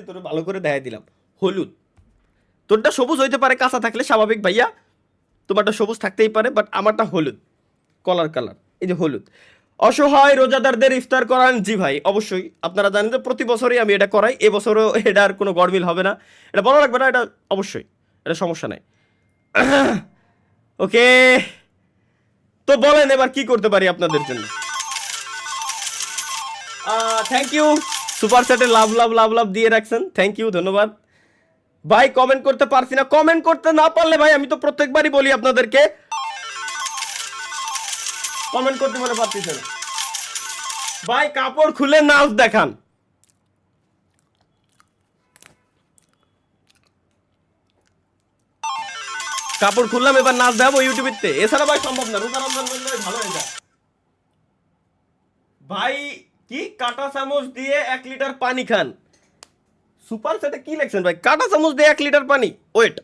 তোরে ভালো করে দেখাই দিলাম। হলুদ, তোরটা সবুজ হইতে পারে কাঁচা থাকলে, স্বাভাবিক ভাইয়া, তোমারটা সবুজ থাকতেই পারে, বাট আমারটা হলুদ, কলার কালার, এই যে হলুদ। অসহায় রোজাদারদের ইফতার করান? জি ভাই, অবশ্যই। আপনারা জানেন যে প্রতি বছরই আমি এটা করাই, এবছরও এটা আর কোনো গরমিল হবে না, এটা বলা লাগবে না, এটা অবশ্যই, এটা সমস্যা নাই। ওকে, তো বলেন এবার কি করতে পারি আপনাদের জন্য। থ্যাংক ইউ, সুপার চ্যাটে লাভ লাভ লাভ লাভ দিয়ে রাখছেন, থ্যাংক ইউ, ধন্যবাদ ভাই। কমেন্ট করতে পারছি না, কমেন্ট করতে না পারলে ভাই আমি তো প্রত্যেকবারই বলি আপনাদেরকে কমেন্ট করতে মনে পারতেছে না ভাই। কাপড় খুলে নাচ দেখান। কাপড় খুললাম, এবার নাচ দেখাবো ইউটিউবেতে, এছাড়া ভাই সম্ভব না। রোজা রমজান বললে ভালো হয়ে যায় ভাই। কি কাঁটা চামচ দিয়ে 1 লিটার পানি খান? সুপার চ্যাটে কি লেখছেন ভাই? কাঁটা চামচ দিয়ে 1 লিটার পানি? ওয়েট,